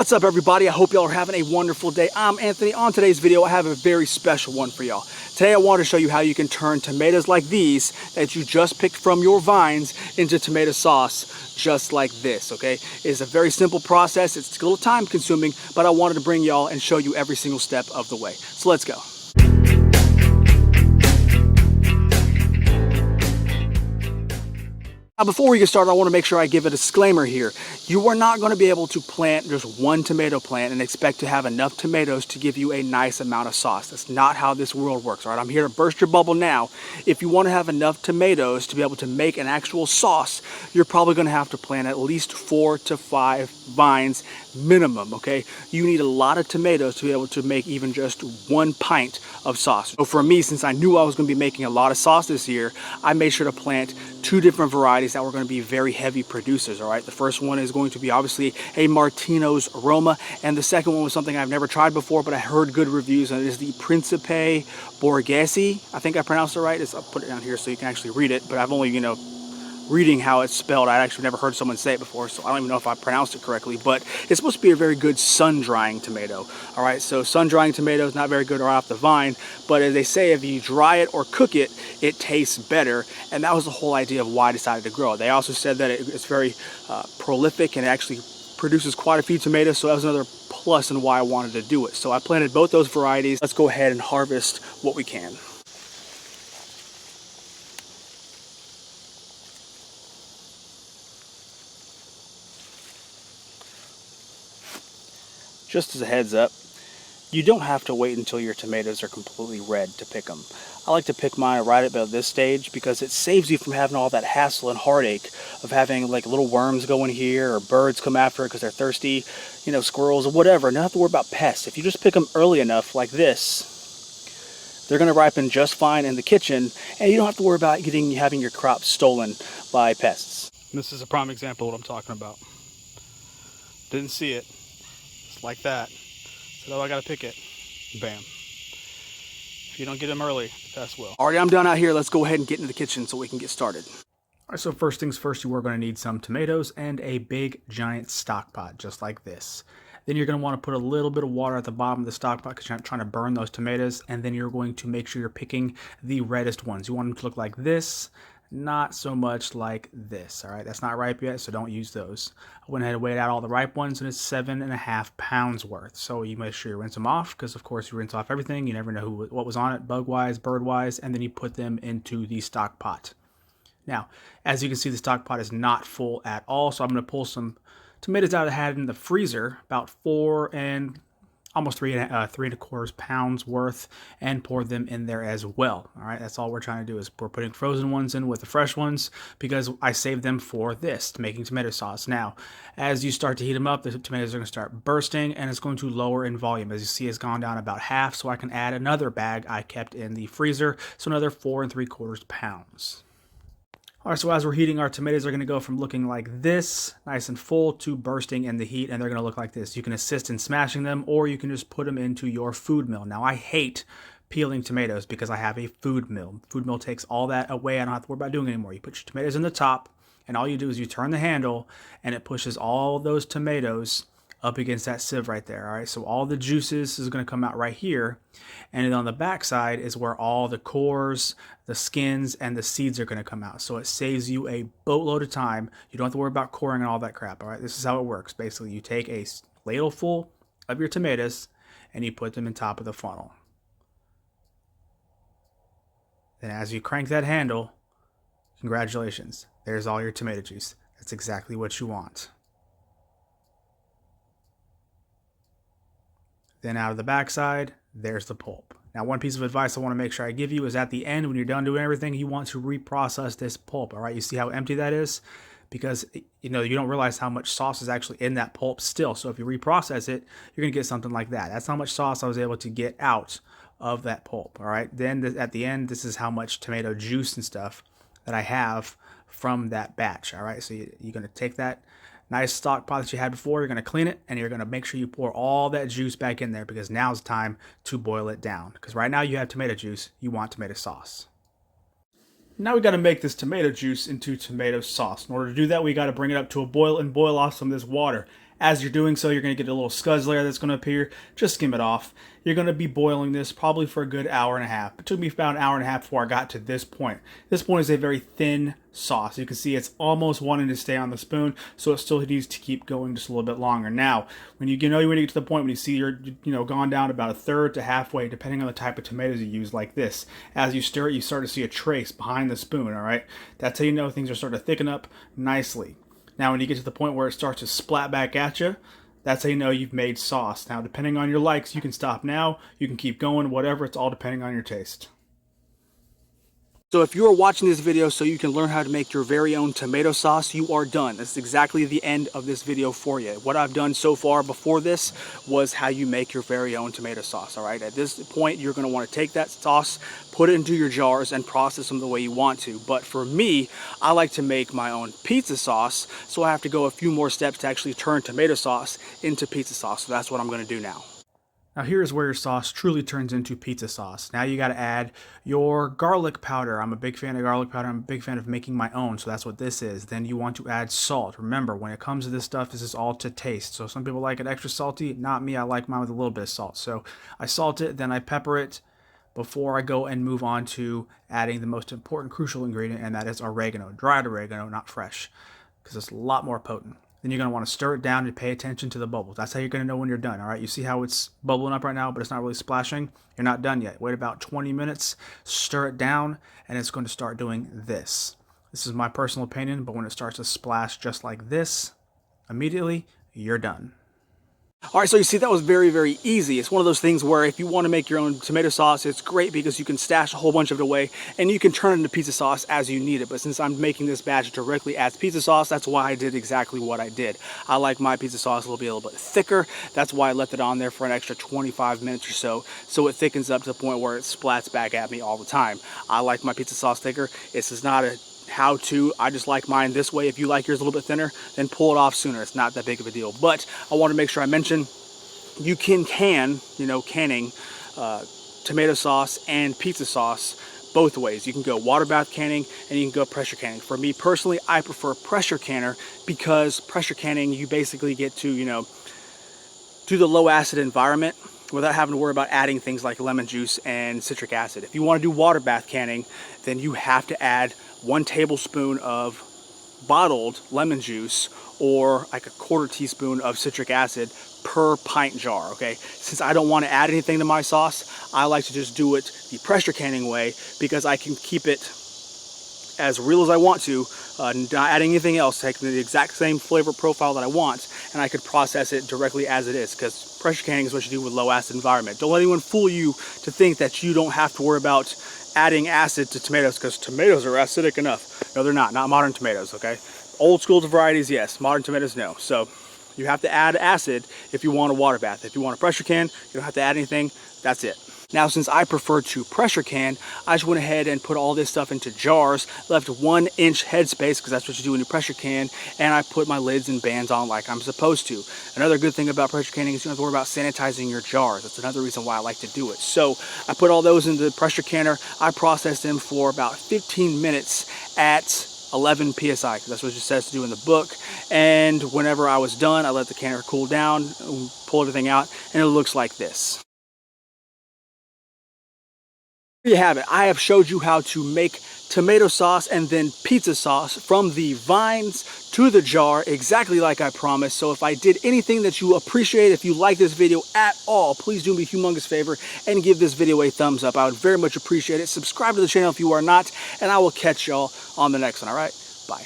What's up, everybody? I hope y'all are having a wonderful day. I'm Anthony. On today's video, I have a very special one for y'all. Today, I want to show you how you can turn tomatoes like these that you just picked from your vines into tomato sauce just like this, okay? It's a very simple process. It's a little time consuming, but I wanted to bring y'all and show you every single step of the way. So let's go. Now, before we get started, I want to make sure I give a disclaimer here. You are not going to be able to plant just one tomato plant and expect to have enough tomatoes to give you a nice amount of sauce. That's not how this world works, all right? I'm here to burst your bubble now. If you want to have enough tomatoes to be able to make an actual sauce, you're probably going to have to plant at least 4 to 5 vines minimum, okay? You need a lot of tomatoes to be able to make even just 1 pint of sauce. So for me, since I knew I was going to be making a lot of sauce this year, I made sure to plant 2 different varieties that were going to be very heavy producers, all right? The first one is going to be obviously a Martino's Aroma, and the second one was something I've never tried before, but I heard good reviews, and it is the Principe Borghese. I think I pronounced it right. I'll put it down here so you can actually read it, but I've only, reading how it's spelled. I'd actually never heard someone say it before, so I don't even know if I pronounced it correctly, but it's supposed to be a very good sun-drying tomato. All right, so sun-drying tomato is not very good right off the vine, but as they say, if you dry it or cook it, it tastes better, and that was the whole idea of why I decided to grow it. They also said that it's very prolific and it actually produces quite a few tomatoes, so that was another plus in why I wanted to do it. So I planted both those varieties. Let's go ahead and harvest what we can. Just as a heads up, you don't have to wait until your tomatoes are completely red to pick them. I like to pick mine right about this stage because it saves you from having all that hassle and heartache of having like little worms go in here or birds come after it because they're thirsty, squirrels or whatever. You don't have to worry about pests. If you just pick them early enough like this, they're going to ripen just fine in the kitchen, and you don't have to worry about having your crop stolen by pests. This is a prime example of what I'm talking about. Didn't see it. Like that. So I gotta pick it. Bam. If you don't get them early, the pests will. Alright, I'm done out here. Let's go ahead and get into the kitchen so we can get started. Alright, so first things first, you are going to need some tomatoes and a big giant stock pot, just like this. Then you're going to want to put a little bit of water at the bottom of the stock pot because you're not trying to burn those tomatoes. And then you're going to make sure you're picking the reddest ones. You want them to look like this. Not so much like this. All right, that's not ripe yet, so don't use those. I went ahead and weighed out all the ripe ones, and it's 7.5 pounds worth. So you make sure you rinse them off, because of course you rinse off everything. You never know what was on it, bug-wise, bird-wise, and then you put them into the stock pot. Now, as you can see, the stock pot is not full at all, so I'm going to pull some tomatoes out I had in the freezer, about 3.25 pounds worth, and pour them in there as well. All right, that's all we're trying to do is we're putting frozen ones in with the fresh ones because I saved them for this, making tomato sauce. Now, as you start to heat them up, the tomatoes are going to start bursting and it's going to lower in volume. As you see, it's gone down about half, so I can add another bag I kept in the freezer, so another 4.75 pounds. All right, so as we're heating, our tomatoes are going to go from looking like this, nice and full, to bursting in the heat, and they're going to look like this. You can assist in smashing them, or you can just put them into your food mill. Now, I hate peeling tomatoes because I have a food mill. Food mill takes all that away. I don't have to worry about doing it anymore. You put your tomatoes in the top, and all you do is you turn the handle, and it pushes all those tomatoes up against that sieve right there. All right, so all the juices is going to come out right here, and then on the back side is where all the cores, the skins, and the seeds are going to come out. So it saves you a boatload of time. You don't have to worry about coring and all that crap. All right, this is how it works. Basically, you take a ladle full of your tomatoes and you put them in top of the funnel. Then as you crank that handle, congratulations, there's all your tomato juice. That's exactly what you want. Then out of the backside, there's the pulp. Now, one piece of advice I want to make sure I give you is at the end, when you're done doing everything, you want to reprocess this pulp. All right, you see how empty that is? Because, you don't realize how much sauce is actually in that pulp still. So if you reprocess it, you're going to get something like that. That's how much sauce I was able to get out of that pulp. All right, then at the end, this is how much tomato juice and stuff that I have from that batch. All right, so you're going to take that nice stock pot that you had before, you're going to clean it, and you're going to make sure you pour all that juice back in there because now's the time to boil it down. Because right now you have tomato juice, you want tomato sauce. Now we got to make this tomato juice into tomato sauce. In order to do that, we got to bring it up to a boil and boil off some of this water. As you're doing so, you're going to get a little scuzz layer that's going to appear. Just skim it off. You're going to be boiling this probably for a good hour and a half. It took me about an hour and a half before I got to this point. This point is a very thin sauce. You can see it's almost wanting to stay on the spoon, so it still needs to keep going just a little bit longer. Now, when you know when you get to the point when you see you're gone down about a third to halfway, depending on the type of tomatoes you use, like this. As you stir it, you start to see a trace behind the spoon. All right, that's how you know things are starting to thicken up nicely. Now, when you get to the point where it starts to splat back at you, that's how you know you've made sauce. Now, depending on your likes, you can stop now, you can keep going, whatever. It's all depending on your taste. So if you are watching this video so you can learn how to make your very own tomato sauce, you are done. That's exactly the end of this video for you. What I've done so far before this was how you make your very own tomato sauce, all right? At this point, you're gonna wanna take that sauce, put it into your jars, and process them the way you want to. But for me, I like to make my own pizza sauce, so I have to go a few more steps to actually turn tomato sauce into pizza sauce. So that's what I'm gonna do now. Now here's where your sauce truly turns into pizza sauce. Now you got to add your garlic powder. I'm a big fan of garlic powder. I'm a big fan of making my own, so that's what this is. Then you want to add salt. Remember, when it comes to this stuff, this is all to taste. So some people like it extra salty. Not me. I like mine with a little bit of salt. So I salt it, then I pepper it before I go and move on to adding the most important crucial ingredient, and that is oregano. Dried oregano, not fresh, because it's a lot more potent. Then you're going to want to stir it down and pay attention to the bubbles. That's how you're going to know when you're done, all right? You see how it's bubbling up right now, but it's not really splashing? You're not done yet. Wait about 20 minutes, stir it down, and it's going to start doing this. This is my personal opinion, but when it starts to splash just like this, immediately, you're done. All right, so you see that was very, very easy. It's one of those things where if you want to make your own tomato sauce, it's great because you can stash a whole bunch of it away and you can turn it into pizza sauce as you need it. But since I'm making this batch directly as pizza sauce, that's why I did exactly what I did. I like my pizza sauce a little bit thicker. That's why I left it on there for an extra 25 minutes or so it thickens up to the point where it splats back at me all the time. I like my pizza sauce thicker. This is not a how-to. I just like mine this way. If you like yours a little bit thinner, then pull it off sooner. It's not that big of a deal. But I want to make sure I mention you can canning tomato sauce and pizza sauce both ways. You can go water bath canning and you can go pressure canning. For me personally, I prefer pressure canner because pressure canning, you basically get to, do the low acid environment without having to worry about adding things like lemon juice and citric acid. If you want to do water bath canning, then you have to add 1 tablespoon of bottled lemon juice or like a 1/4 teaspoon of citric acid per pint jar, okay? Since I don't want to add anything to my sauce, I like to just do it the pressure canning way because I can keep it as real as I want to, not adding anything else, taking the exact same flavor profile that I want, and I could process it directly as it is, because pressure canning is what you do with low acid environment. Don't let anyone fool you to think that you don't have to worry about adding acid to tomatoes because tomatoes are acidic enough. No, they're not modern tomatoes, okay? Old school varieties, yes. Modern tomatoes, no. So you have to add acid if you want a water bath. If you want a pressure can, you don't have to add anything. That's it. Now, since I prefer to pressure can, I just went ahead and put all this stuff into jars, left 1 inch headspace, because that's what you do when you pressure can, and I put my lids and bands on like I'm supposed to. Another good thing about pressure canning is you don't have to worry about sanitizing your jars. That's another reason why I like to do it. So I put all those into the pressure canner. I processed them for about 15 minutes at 11 psi, because that's what it says to do in the book. And whenever I was done, I let the canner cool down, pull everything out, and it looks like this. There you have it. I have showed you how to make tomato sauce and then pizza sauce from the vines to the jar, exactly like I promised. So if I did anything that you appreciate, if you like this video at all, please do me a humongous favor and give this video a thumbs up. I would very much appreciate it. Subscribe to the channel if you are not, and I will catch y'all on the next one. All right, bye.